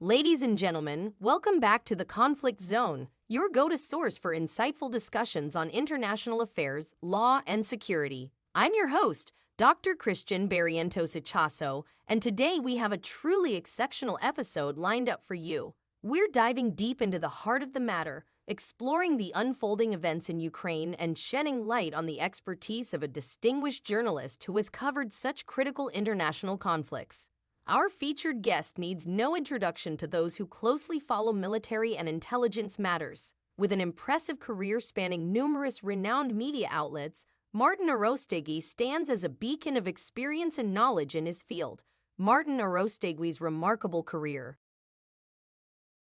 Ladies and gentlemen, welcome back to the Conflict Zone, your go-to source for insightful discussions on international affairs, law, and security. I'm your host, Dr.Christian Barrientos Ichaso, and today we have a truly exceptional episode lined up for you. We're diving deep into the heart of the matter, exploring the unfolding events in Ukraine and shedding light on the expertise of a distinguished journalist who has covered such critical international conflicts. Our featured guest needs no introduction to those who closely follow military and intelligence matters. With an impressive career spanning numerous renowned media outlets, Martin Arostegui stands as a beacon of experience and knowledge in his field. Martin Arostegui's remarkable career.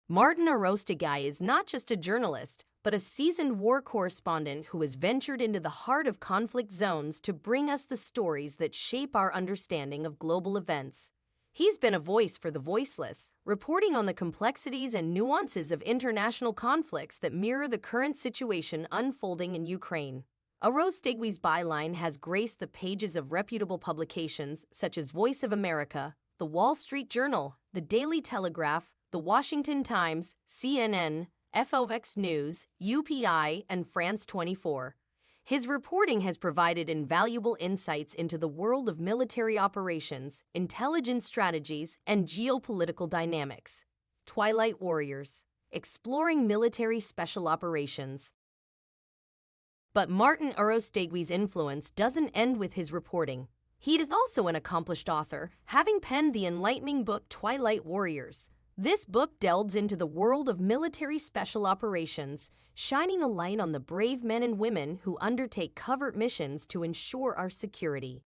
Martin Arostegui is not just a journalist, but a seasoned war correspondent who has ventured into the heart of conflict zones to bring us the stories that shape our understanding of global events. He's been a voice for the voiceless, reporting on the complexities and nuances of international conflicts that mirror the current situation unfolding in Ukraine. Arostegui's byline has graced the pages of reputable publications such as Voice of America, The Wall Street Journal, The Daily Telegraph, The Washington Times, CNN, FOX News, UPI, and France 24. His reporting has provided invaluable insights into the world of military operations, intelligence strategies, and geopolitical dynamics. Twilight Warriors, exploring military special operations. But Martin Arostegui's influence doesn't end with his reporting. He is also an accomplished author, having penned the enlightening book Twilight Warriors. This book delves into the world of military special operations, shining a light on the brave men and women who undertake covert missions to ensure our security.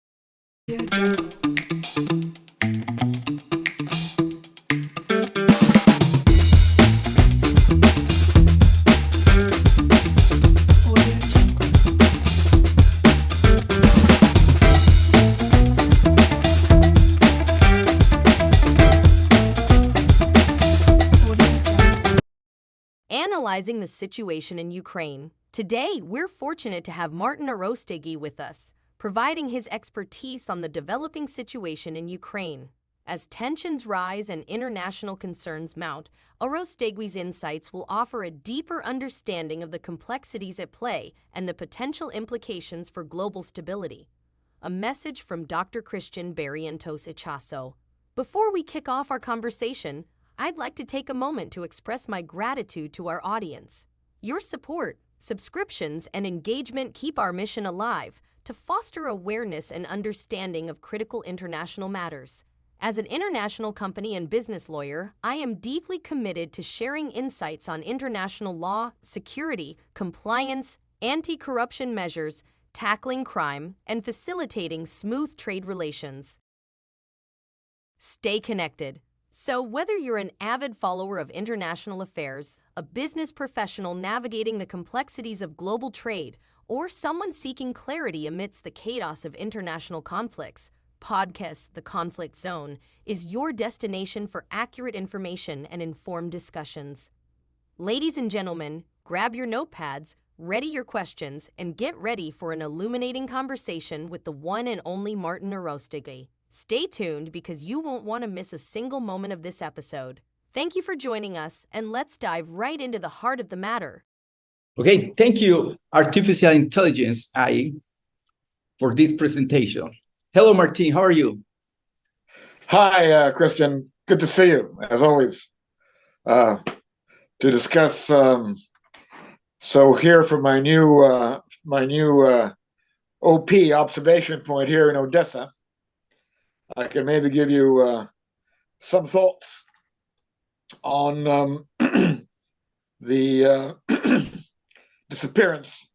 Analyzing the situation in Ukraine. Today, we're fortunate to have Martin Arostegui with us, providing his expertise on the developing situation in Ukraine. As tensions rise and international concerns mount, Arostegui's insights will offer a deeper understanding of the complexities at play and the potential implications for global stability. A message from Dr.Christian Barrientos Ichaso. Before we kick off our conversation, I'd like to take a moment to express my gratitude to our audience. Your support, subscriptions, and engagement keep our mission alive to foster awareness and understanding of critical international matters. As an international company and business lawyer, I am deeply committed to sharing insights on international law, security, compliance, anti-corruption measures, tackling crime, and facilitating smooth trade relations. Stay connected. So whether you're an avid follower of international affairs, a business professional navigating the complexities of global trade, or someone seeking clarity amidst the chaos of international conflicts, podcast The Conflict Zone is your destination for accurate information and informed discussions. Ladies and gentlemen, grab your notepads, ready your questions, and get ready for an illuminating conversation with the one and only Martin Arostegui. Stay tuned because you won't want to miss a single moment of this episode. Thank you for joining us, and let's dive right into the heart of the matter. Okay, thank you, Artificial Intelligence AI, for this presentation. Hello, Martin, how are you? Hi, Christian. Good to see you, as always, to discuss. So here for my new OP observation point here in Odessa, I can maybe give you some thoughts on the disappearance,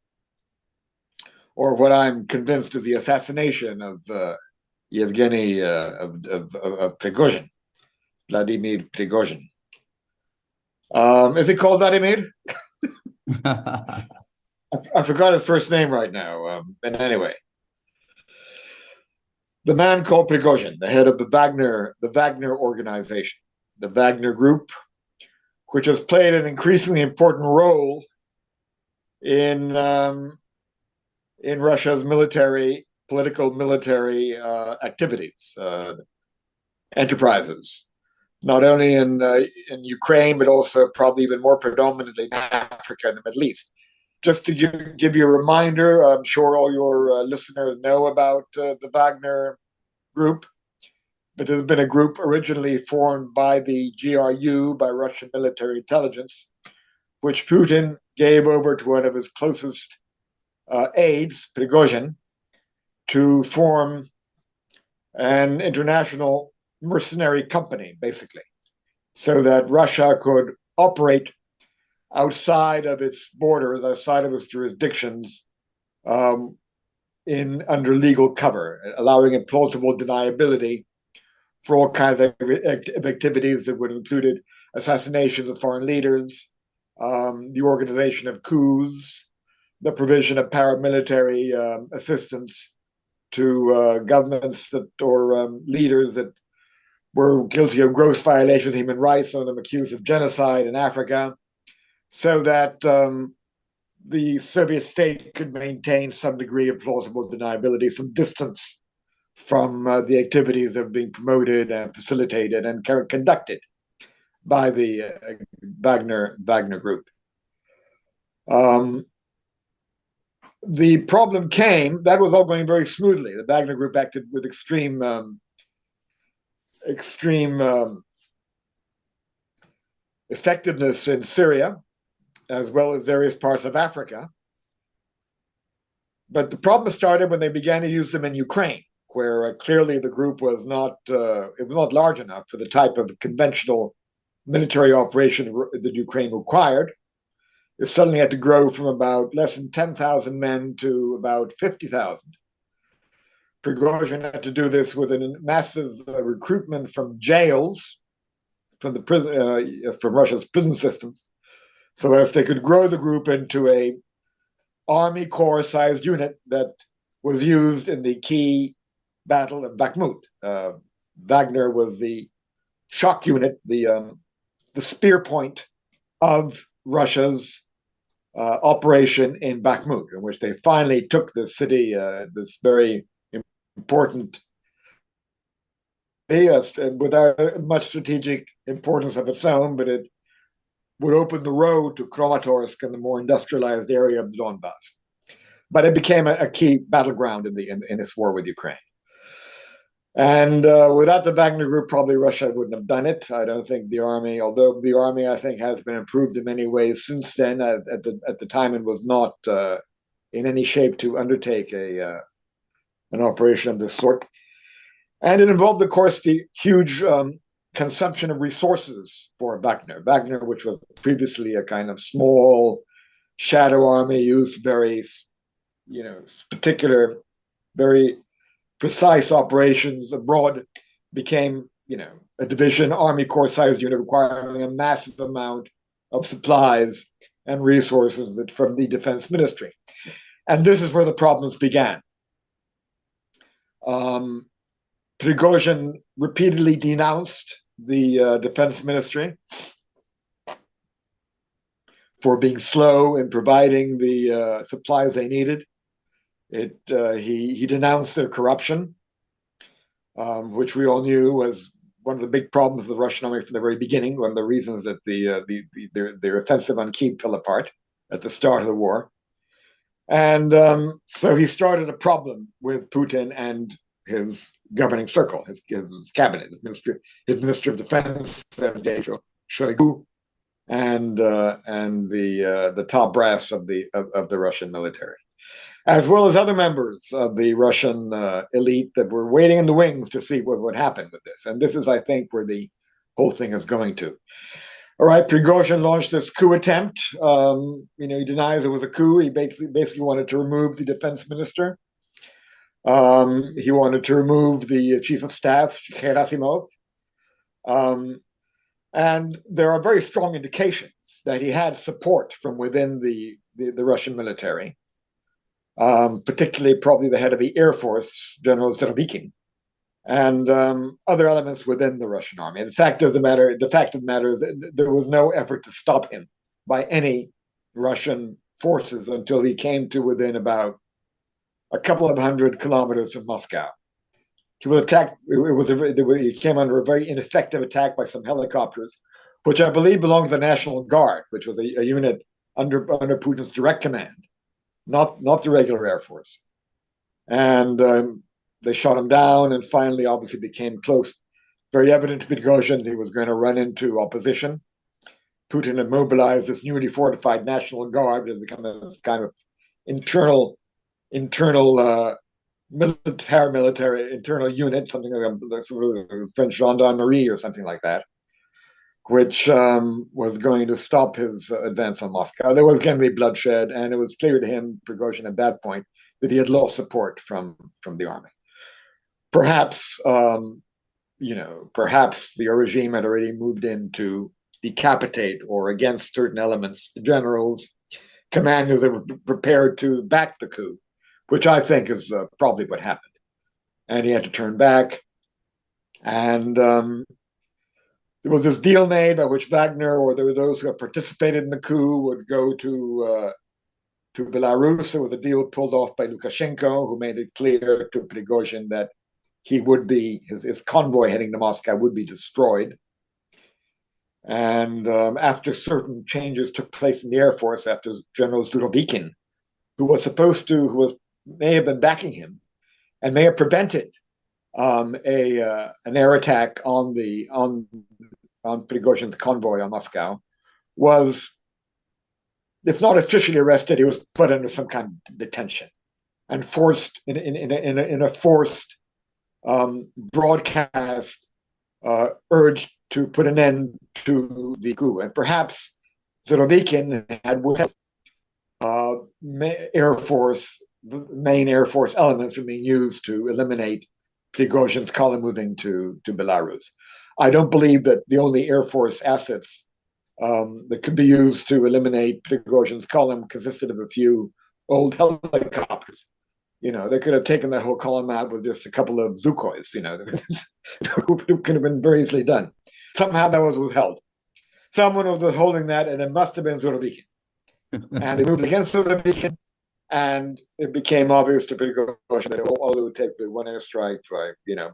or what I'm convinced is the assassination of Yevgeny of Prigozhin, Vladimir Prigozhin. Is he called Vladimir? I forgot his first name right now. And anyway, the man called Prigozhin, the head of the Wagner organization, the Wagner Group, which has played an increasingly important role in Russia's political military activities, enterprises. not only in Ukraine, but also probably even more predominantly in Africa and the Middle East. Just to give you a reminder, I'm sure all your listeners know about the Wagner group, but there's been a group originally formed by the GRU, by Russian military intelligence, which Putin gave over to one of his closest aides, Prigozhin, to form an international mercenary company, basically, so that Russia could operate outside of its borders, outside of its jurisdictions, under legal cover, allowing it plausible deniability for all kinds of activities that would have included assassinations of foreign leaders, the organization of coups, the provision of paramilitary assistance to governments or leaders that were guilty of gross violations of human rights, some of them accused of genocide in Africa, so that the Soviet state could maintain some degree of plausible deniability, some distance from the activities that are being promoted and facilitated and conducted by the Wagner group. The problem came, that was all going very smoothly. The Wagner group acted with extreme effectiveness in Syria, as well as various parts of Africa. But the problem started when they began to use them in Ukraine, where clearly the group was not large enough for the type of conventional military operation that Ukraine required. It suddenly had to grow from about less than 10,000 men to about 50,000. Prigozhin had to do this with a massive recruitment from jails, from the prison, from Russia's prison systems, so as they could grow the group into a Army Corps-sized unit that was used in the key battle of Bakhmut. Wagner was the shock unit, the spear point of Russia's operation in Bakhmut, in which they finally took the city, this very important, without much strategic importance of its own, but it would open the road to Kramatorsk and the more industrialized area of the Donbass. But it became a key battleground in its war with Ukraine. And without the Wagner group, probably Russia wouldn't have done it. I don't think the army, although the army, I think, has been improved in many ways since then. At the time, it was not in any shape to undertake an operation of this sort. And it involved, of course, the huge consumption of resources for Wagner. Wagner, which was previously a kind of small shadow army, used very, particular, very precise operations abroad, became, a division, Army Corps-sized unit requiring a massive amount of supplies and resources from the Defense Ministry. And this is where the problems began. Prigozhin repeatedly denounced the Defense Ministry for being slow in providing the supplies they needed. He denounced their corruption, which we all knew was one of the big problems of the Russian army from the very beginning. One of the reasons that their offensive on Kiev fell apart at the start of the war, and so he started a problem with Putin and his governing circle, his cabinet, his minister of defense, Shoigu, and the top brass of the Russian military, as well as other members of the Russian elite that were waiting in the wings to see what would happen with this. And this is, I think, where the whole thing is going to. All right, Prigozhin launched this coup attempt. He denies it was a coup. He basically wanted to remove the defense minister. He wanted to remove the chief of staff, Gerasimov. And there are very strong indications that he had support from within the Russian military, particularly probably the head of the Air Force, General Surovikin, and other elements within the Russian army. The fact of the matter is that there was no effort to stop him by any Russian forces until he came to within about a couple of 100 kilometers of Moscow. He was attacked. He came under a very ineffective attack by some helicopters, which I believe belonged to the National Guard, which was a unit under Putin's direct command, not the regular Air Force. And they shot him down, and finally, obviously, became close. Very evident to Prigozhin he was going to run into opposition. Putin had mobilized this newly fortified National Guard, which has become a kind of internal military internal unit, something like a sort of French gendarmerie or something like that, which was going to stop his advance on Moscow. There was going to be bloodshed, and it was clear to him, Prigozhin, at that point, that he had lost support from the army. Perhaps, perhaps the regime had already moved in to decapitate or against certain elements, generals, commanders that were prepared to back the coup, which I think is probably what happened. And he had to turn back. And there was this deal made by which Wagner, or there were those who had participated in the coup, would go to Belarus. There was a deal pulled off by Lukashenko, who made it clear to Prigozhin that he would be, his convoy heading to Moscow would be destroyed. And after certain changes took place in the Air Force, after General Zurovikin, who may have been backing him and may have prevented an air attack on Prigozhin's convoy on Moscow, was, if not officially arrested, he was put under some kind of detention and forced in a forced broadcast urged to put an end to the coup. And perhaps Zurovikin had Air Force, the main Air Force elements were being used to eliminate Prigozhin's column moving to Belarus. I don't believe that the only Air Force assets that could be used to eliminate Prigozhin's column consisted of a few old helicopters. They could have taken that whole column out with just a couple of Zukhois, it could have been very easily done. Somehow that was withheld. Someone was withholding that, and it must have been Zurovikin. And they moved against Zurovikin, and it became obvious to Prigozhin that all it would take would be one airstrike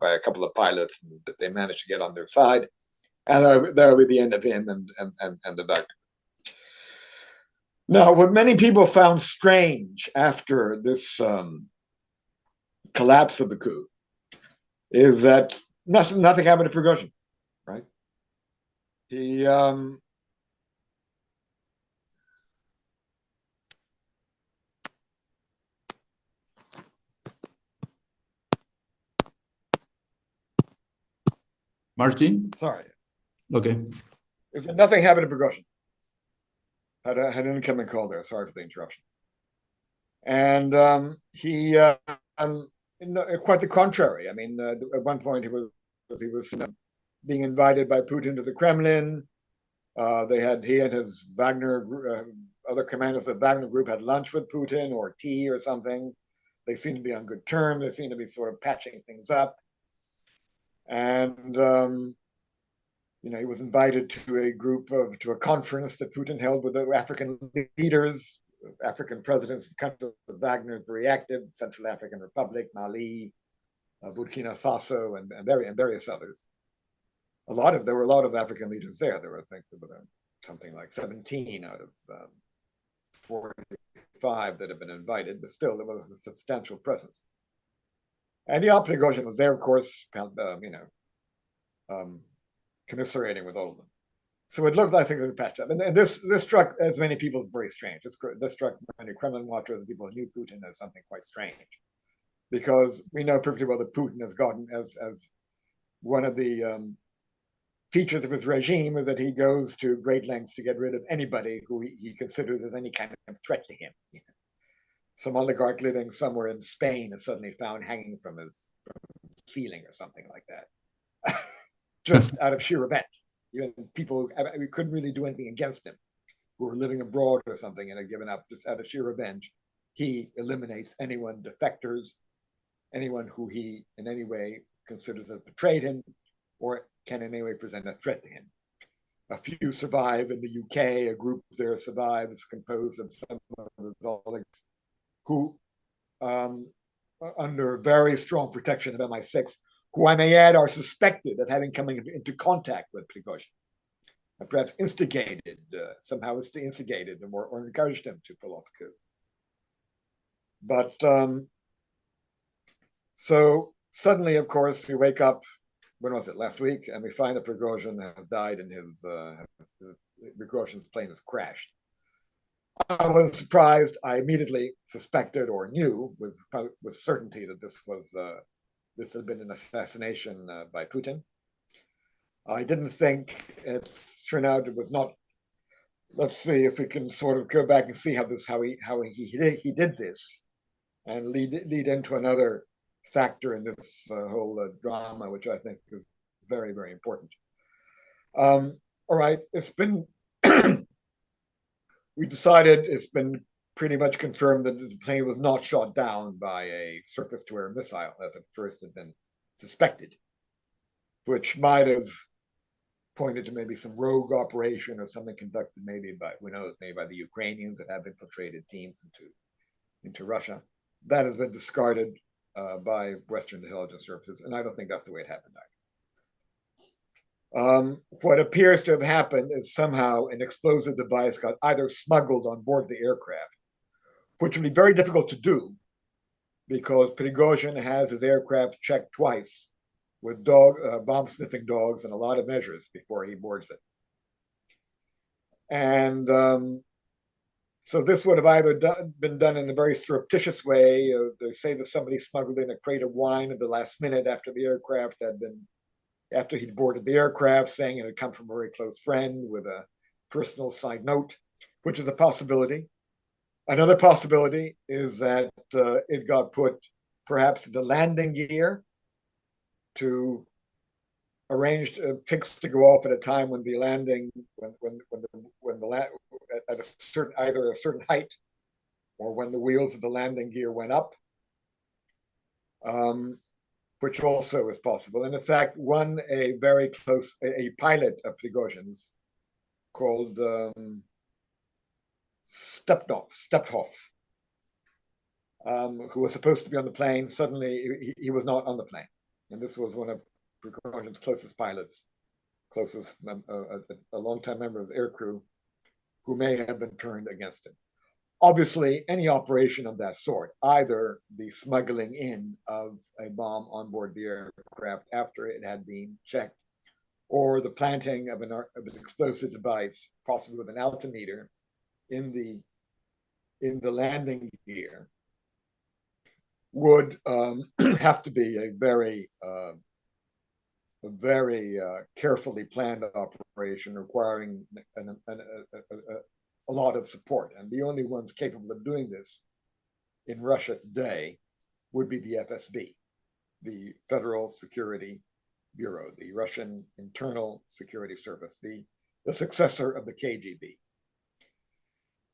by a couple of pilots, and that they managed to get on their side. And that would be the end of him and the Wagner. Now, what many people found strange after this collapse of the coup is that nothing happened to Prigozhin, right? He Martin? sorry. Okay. Nothing happened to Prigozhin. Had an incoming call there. Sorry for the interruption. And he quite the contrary. I mean, at one point he was being invited by Putin to the Kremlin. He and his Wagner other commanders of the Wagner group had lunch with Putin or tea or something. They seemed to be on good terms. They seemed to be sort of patching things up. And he was invited to a conference that Putin held with the African leaders, African presidents of countries that Wagner is very active, the Central African Republic, Mali, Burkina Faso, and various others. There were a lot of African leaders there. There were, I think, something like 17 out of 45 that had been invited, but still there was a substantial presence. And Prigozhin was there, of course, commiserating with all of them. So it looked like things had been patched up. And this struck as many people as very strange. This struck many Kremlin watchers and people who knew Putin as something quite strange. Because we know perfectly well that Putin has gotten, as one of the features of his regime, is that he goes to great lengths to get rid of anybody who he considers as any kind of threat to him. Some oligarch living somewhere in Spain is suddenly found hanging from his ceiling or something like that. Just out of sheer revenge. Even people who couldn't really do anything against him, who were living abroad or something and had given up, just out of sheer revenge, he eliminates anyone, defectors, anyone who he in any way considers has betrayed him or can in any way present a threat to him. A few survive in the UK. A group there survives, composed of some of his oligarchs who, under very strong protection of MI6, who I may add are suspected of having come into contact with Prigozhin, and perhaps instigated, somehow instigated him or encouraged him to pull off the coup. But so suddenly, of course, we wake up, when was it, last week, and we find that Prigozhin has died and Prigozhin's plane has crashed. I was surprised. I immediately suspected or knew with certainty that this had been an assassination by Putin. I didn't think it turned out it was not. Let's see if we can sort of go back and see how he did this, and lead into another factor in this whole drama, which I think is very, very important. All right, it's been we decided, it's been pretty much confirmed that the plane was not shot down by a surface-to-air missile, as at first had been suspected, which might have pointed to maybe some rogue operation or something conducted maybe by, maybe by the Ukrainians that have infiltrated teams into Russia. That has been discarded by Western intelligence services, and I don't think that's the way it happened either. What appears to have happened is somehow an explosive device got either smuggled on board the aircraft, which would be very difficult to do because Prigozhin has his aircraft checked twice with bomb-sniffing dogs and a lot of measures before he boards it. And so this would have either been done in a very surreptitious way. They say that somebody smuggled in a crate of wine at the last minute after he'd boarded the aircraft, saying it had come from a very close friend with a personal side note, which is a possibility. Another possibility is that it got put perhaps in the landing gear to arranged, fixed to go off at a time when the landing, at a certain, either a certain height or when the wheels of the landing gear went up, which also is possible. And in fact, a pilot of Prigozhin's called Steptov, who was supposed to be on the plane, suddenly he was not on the plane. And this was one of Prigozhin's closest pilots, a longtime member of the air crew, who may have been turned against him. Obviously, any operation of that sort, either the smuggling in of a bomb on board the aircraft after it had been checked, or the planting of an explosive device, possibly with an altimeter, in the landing gear, would have to be a very carefully planned operation requiring a lot of support. And the only ones capable of doing this in Russia today would be the FSB, the Federal Security Bureau, the Russian Internal Security Service, the successor of the KGB.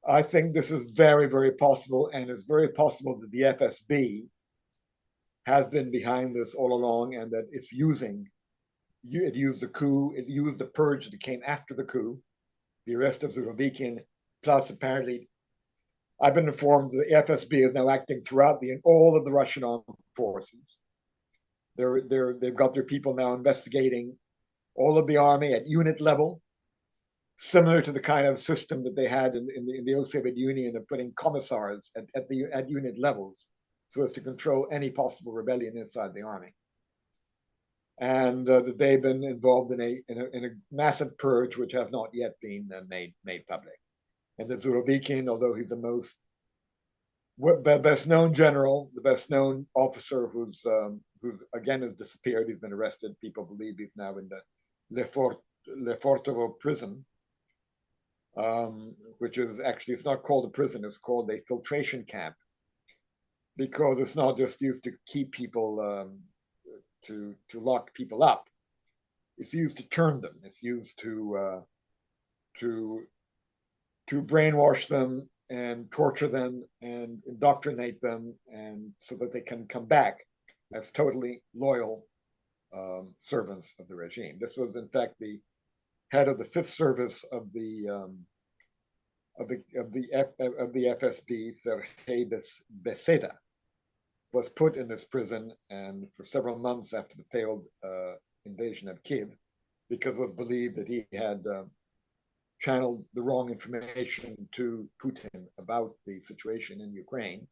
I think this is very, very possible, and it's very possible that the FSB has been behind this all along, and that it used the coup, it used the purge that came after the coup, the arrest of Zurovikin, plus apparently, I've been informed that the FSB is now acting throughout all of the Russian armed forces. They've got their people now investigating all of the army at unit level, similar to the kind of system that they had in the old Soviet Union of putting commissars at unit levels so as to control any possible rebellion inside the army. And that they've been involved in a massive purge which has not yet been made public. And that Zurovikin, although he's the best known general, the best known officer who's again has disappeared, he's been arrested. People believe he's now in the Lefortovo prison, which is actually, it's not called a prison, it's called a filtration camp, because it's not just used to keep people, to lock people up. It's used to turn them. It's used to brainwash them and torture them and indoctrinate them, and so that they can come back as totally loyal servants of the regime. This was, in fact, the head of the Fifth Service of the FSB, Sergei Beseda, was put in this prison, and for several months after the failed invasion of Kiev, because it was believed that he had channeled the wrong information to Putin about the situation in Ukraine,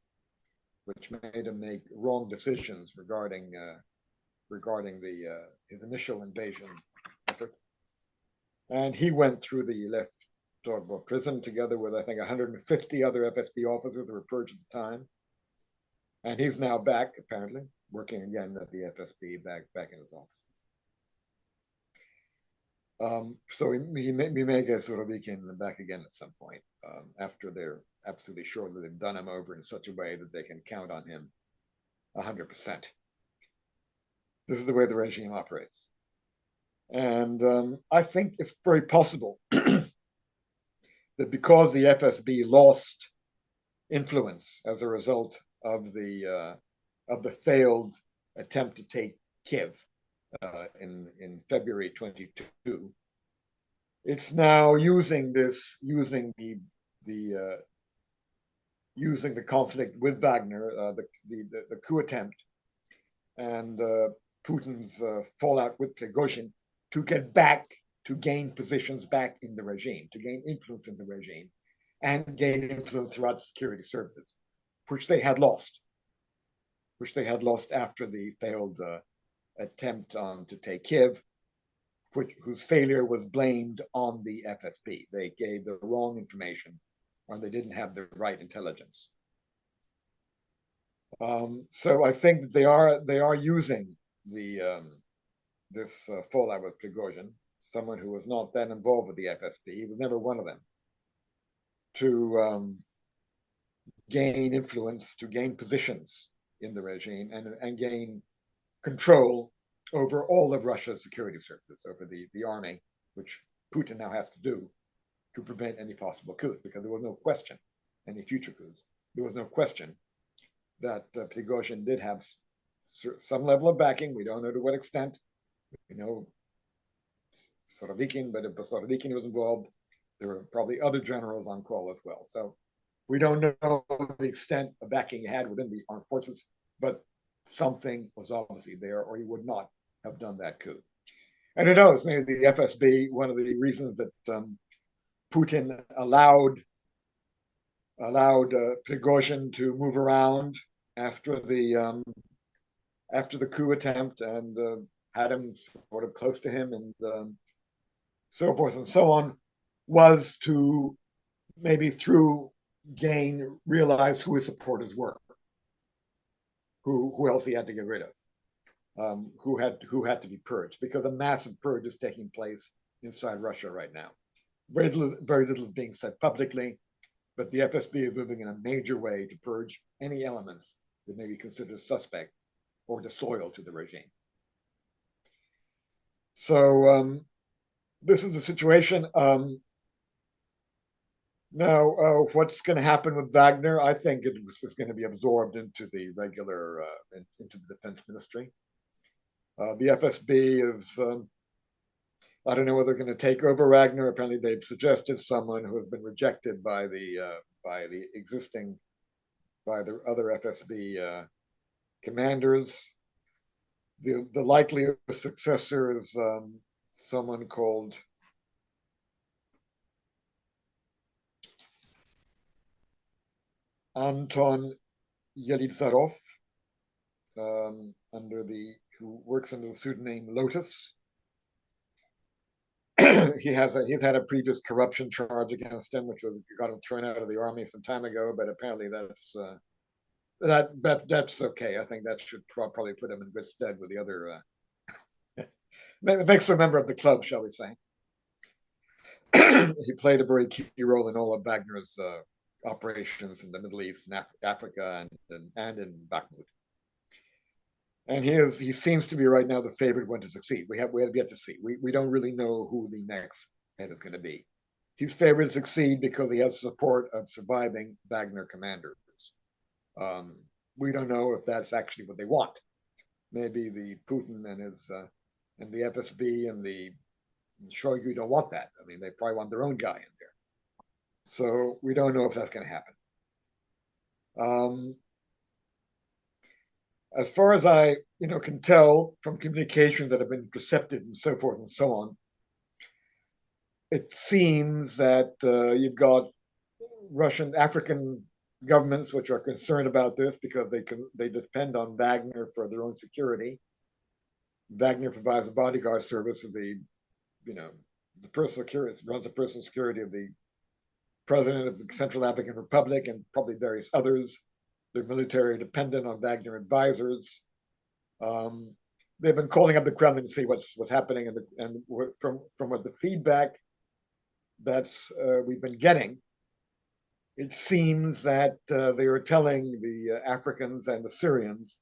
which made him make wrong decisions regarding his initial invasion effort. And he went through the left prison together with, I think, 150 other FSB officers who were purged at the time. And he's now back, apparently, working again at the FSB, back in his offices. So we may get Surovikin back again at some point, after they're absolutely sure that they've done him over in such a way that they can count on him 100%. This is the way the regime operates. And I think it's very possible that because the FSB lost influence as a result of the failed attempt to take Kiev in February 22, it's now using the conflict with Wagner, the coup attempt, and Putin's fallout with Prigozhin to get back, to gain positions back in the regime, to gain influence in the regime, and gain influence throughout security services, which they had lost after the failed attempt to take Kiev, whose failure was blamed on the FSB. They gave the wrong information, or they didn't have the right intelligence. So I think that they are using this fallout with Prigozhin, someone who was not then involved with the FSB, he was never one of them, to gain influence, to gain positions in the regime, and gain control over all of Russia's security services, over the army, which Putin now has to do to prevent any possible coups, because there was no question, any future coups, there was no question that Prigozhin did have some level of backing. We don't know to what extent. We know Surovikin, but if Surovikin was involved, there were probably other generals on call as well. So we don't know the extent of backing he had within the armed forces, but something was obviously there, or he would not have done that coup. And who knows, maybe the FSB, one of the reasons that Putin allowed Prigozhin to move around after the coup attempt, and had him sort of close to him, and so forth and so on, was to maybe through gain realize who his supporters were, who else he had to get rid of, who had to be purged, because a massive purge is taking place inside Russia right now. Very little is being said publicly, but the FSB is moving in a major way to purge any elements that may be considered suspect or disloyal to the regime. So this is the situation. Now, what's going to happen with Wagner? I think it is going to be absorbed into the regular, into the defense ministry. The FSB is, I don't know whether they're going to take over Wagner. Apparently, they've suggested someone who has been rejected by the other FSB commanders. The likely successor is someone called Anton Yelizarov, who works under the pseudonym Lotus. He's had a previous corruption charge against him, which got him thrown out of the army some time ago. But apparently that's okay. I think that should probably put him in good stead with the other. It makes him a member of the club, shall we say? He played a very key role in all of Wagner's operations in the Middle East and Africa and in Bakhmut. And he seems to be right now the favored one to succeed. We have yet to see. We don't really know who the next head is going to be. He's favored to succeed because he has support of surviving Wagner commanders. We don't know if that's actually what they want. Maybe the Putin and his and the FSB and the Shoigu don't want that. I mean, they probably want their own guy in there. So we don't know if that's going to happen. As far as I can tell from communications that have been intercepted and so forth and so on, it seems that you've got Russian African governments which are concerned about this because they depend on Wagner for their own security. Wagner provides a bodyguard service of the personal security, runs the personal security of the president of the Central African Republic and probably various others. They're military dependent on Wagner advisors. They've been calling up the Kremlin to see what's happening, and from what the feedback that's we've been getting, it seems that they are telling the Africans and the Syrians,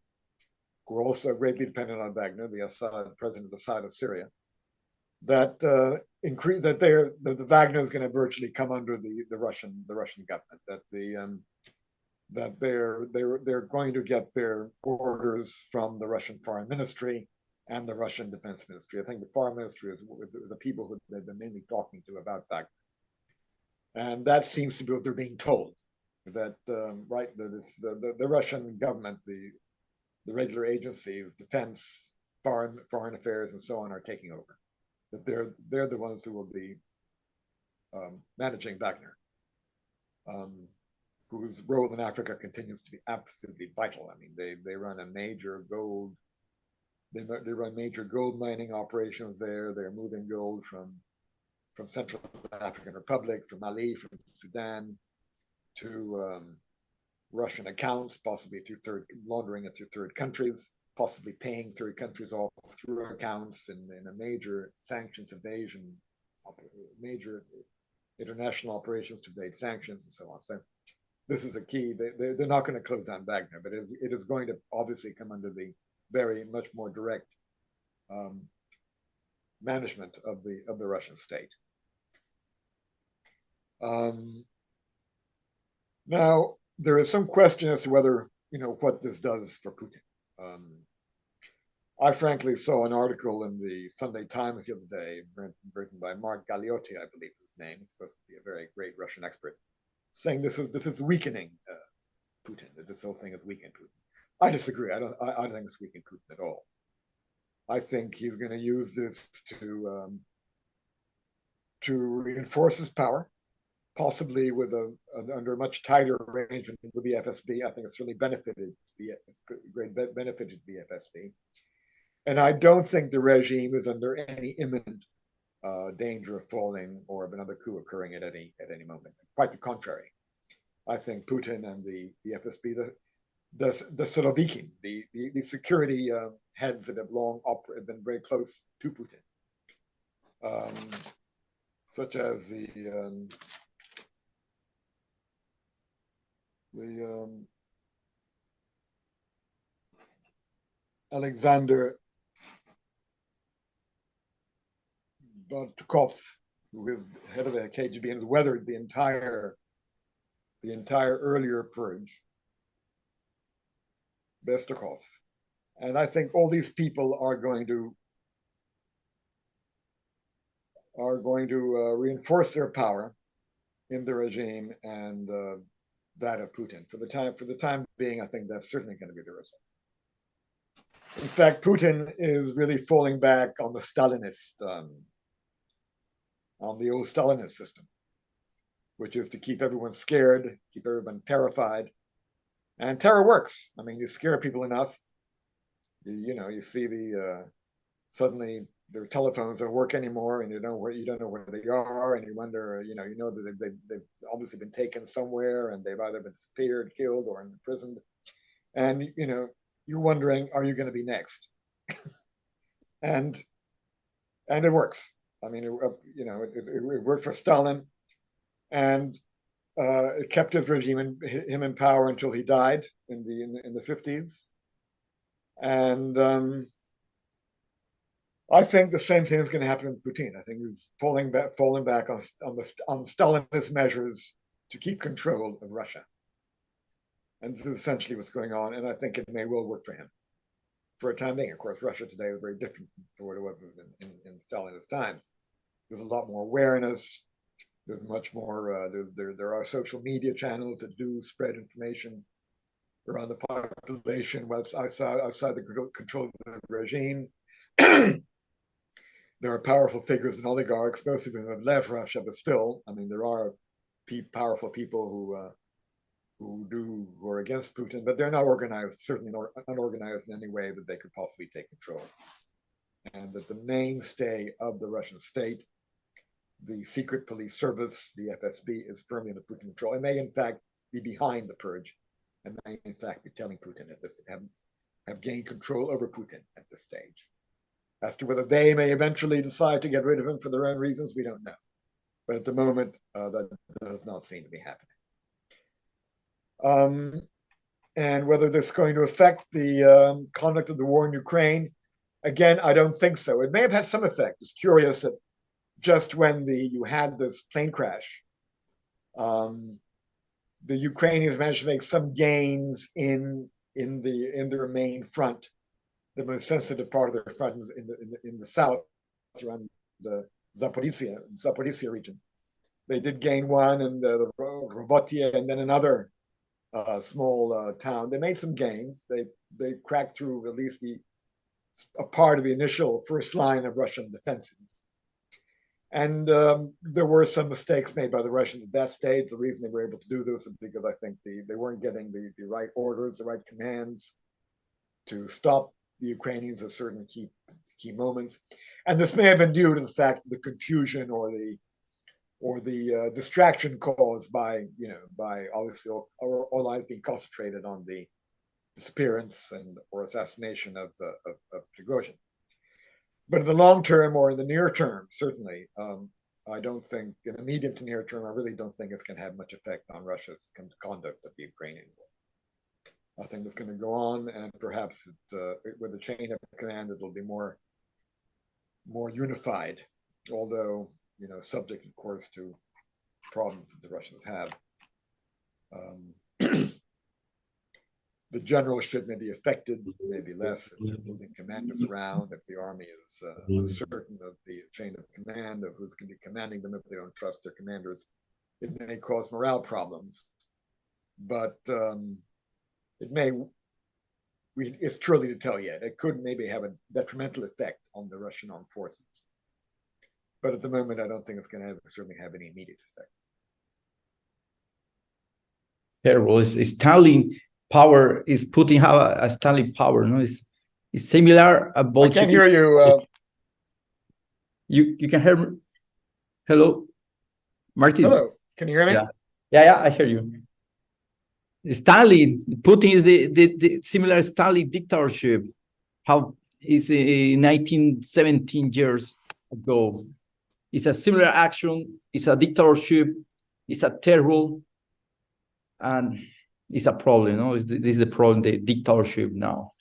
who are also greatly dependent on Wagner, the President Assad of Syria, that the Wagner is going to virtually come under the Russian government. That they're going to get their orders from the Russian Foreign Ministry and the Russian Defense Ministry. I think the Foreign Ministry is the people who they've been mainly talking to about Wagner. And that seems to be what they're being told, that that it's the Russian government, the regular agencies, defense, foreign affairs, and so on are taking over. That they're the ones who will be managing Wagner, whose role in Africa continues to be absolutely vital. I mean, they run a major gold. They run major gold mining operations there. They're moving gold from Central African Republic, from Mali, from Sudan, to Russian accounts, possibly through laundering it through third countries, possibly paying third countries off through accounts in a major sanctions evasion, major international operations to evade sanctions and so on. So this is a key. They're not going to close down Wagner, but it is going to obviously come under the very much more direct management of the Russian state. Now, there is some question as to whether, what this does for Putin. I frankly saw an article in the Sunday Times the other day, written by Mark Galeotti, I believe his name, he's supposed to be a very great Russian expert, saying this is weakening Putin, that this whole thing is weakening Putin. I disagree. I don't think it's weakening Putin at all. I think he's going to use this to reinforce his power, possibly with under a much tighter arrangement with the FSB. I think it's really benefited the FSB, and I don't think the regime is under any imminent danger of falling or of another coup occurring at any moment. Quite the contrary. I think Putin and the FSB, the Silovikin, the security heads that have long been very close to Putin, such as the Alexander Bartukov, who is head of the KGB and has weathered the entire earlier purge, Bestakov. And I think all these people are going to reinforce their power in the regime and that of Putin. For the time being, I think that's certainly going to be the result. In fact, Putin is really falling back on the Stalinist, on the old Stalinist system, which is to keep everyone scared, keep everyone terrified. And terror works. I mean, you scare people enough, you see suddenly their telephones don't work anymore, and you don't know where they are, and you wonder, that they've obviously been taken somewhere, and they've either been disappeared, killed, or imprisoned, and you're wondering, are you going to be next? and it works. I mean, it worked for Stalin, and it kept his regime him in power until he died in the 50s, and I think the same thing is going to happen with Putin. I think he's falling back on Stalinist measures to keep control of Russia. And this is essentially what's going on, and I think it may well work for him for a time being. Of course, Russia today is very different from what it was in Stalinist times. There's a lot more awareness. There's much more, there are social media channels that do spread information around the population was outside the control of the regime. There are powerful figures and oligarchs, most of whom have left Russia, but still, I mean, there are powerful people who are against Putin, but they're not organized, certainly not unorganized in any way that they could possibly take control. And that the mainstay of the Russian state, the secret police service, the FSB, is firmly under Putin control. It may, in fact, be behind the purge, and may, in fact, be telling Putin at this, have gained control over Putin at this stage. As to whether they may eventually decide to get rid of him for their own reasons, we don't know. But at the moment, that does not seem to be happening. And whether this is going to affect the conduct of the war in Ukraine, again, I don't think so. It may have had some effect. It's curious that just when you had this plane crash, the Ukrainians managed to make some gains in their main front. The most sensitive part of their front is in the south, around the Zaporizhia region. They did gain one in the Robotia, and then another small town. They made some gains. They cracked through at least a part of the initial first line of Russian defenses. And there were some mistakes made by the Russians at that stage. The reason they were able to do this is because I think they weren't getting the right orders, the right commands to stop the Ukrainians at certain key moments. And this may have been due to the fact of the confusion or the distraction caused by obviously all eyes being concentrated on the disappearance or assassination of Prigozhin. But in the long term or in the near term, certainly, I don't think in the medium to near term, I really don't think it's going to have much effect on Russia's conduct of the Ukrainian war. I think it's going to go on, and perhaps with the chain of command, it'll be more unified, although subject, of course, to problems that the Russians have. The general should maybe be affected, maybe less, if they're moving commanders around, if the army is uncertain of the chain of command, of who's going to be commanding them, if they don't trust their commanders. It may cause morale problems, but it's too early to tell yet. It could maybe have a detrimental effect on the Russian armed forces. But at the moment, I don't think it's going to certainly have any immediate effect. Terrible. Is Stalin power? Is Putin have a Stalin power? No, it's similar. I can't hear you. You can hear me? Hello, Martin. Hello. Can you hear me? Yeah, I hear you. Stalin, Putin is the similar Stalin dictatorship. How is 1917 years ago? It's a similar action. It's a dictatorship. It's a terror, and it's a problem. This is the problem. The dictatorship now.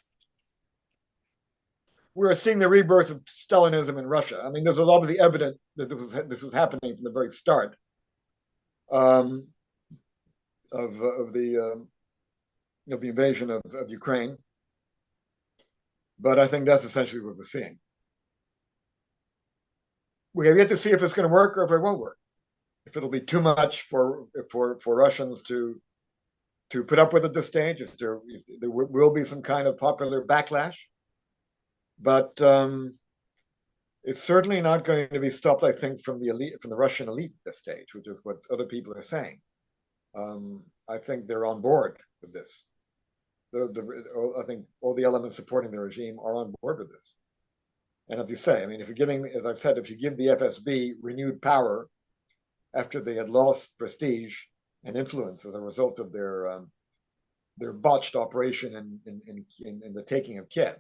We're seeing the rebirth of Stalinism in Russia. I mean, this was obviously evident that this was happening from the very start of the invasion of Ukraine. But I think that's essentially what we're seeing. We have yet to see if it's going to work or if it won't work. If it'll be too much for Russians to put up with at this stage, if there will be some kind of popular backlash. But it's certainly not going to be stopped, I think, from the Russian elite at this stage, which is what other people are saying. I think they're on board with this. I think all the elements supporting the regime are on board with this. And as you say, I mean, as I've said, if you give the FSB renewed power after they had lost prestige and influence as a result of their botched operation in the taking of Kiev,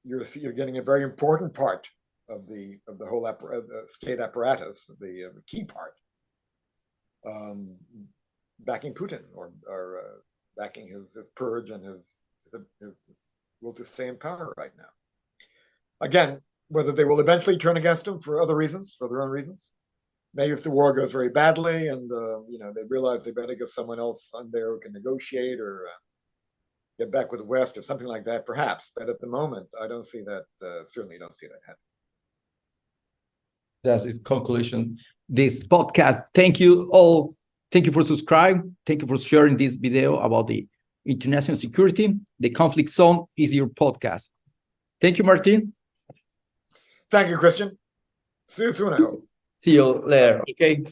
you're getting a very important part of the whole state apparatus, the key part, backing Putin or backing his purge and his will to stay in power right now. Again, whether they will eventually turn against him for other reasons, for their own reasons. Maybe if the war goes very badly and they realize they better get someone else on there who can negotiate or get back with the West or something like that, perhaps. But at the moment, I don't see that. Certainly, don't see that happening. That's its conclusion. This podcast. Thank you all Thank you for subscribing. Thank you for sharing this video about the international security. The Conflict Zone is your podcast. Thank you, Martin. Thank you, Christian. See you soon, I hope. See you later. Okay.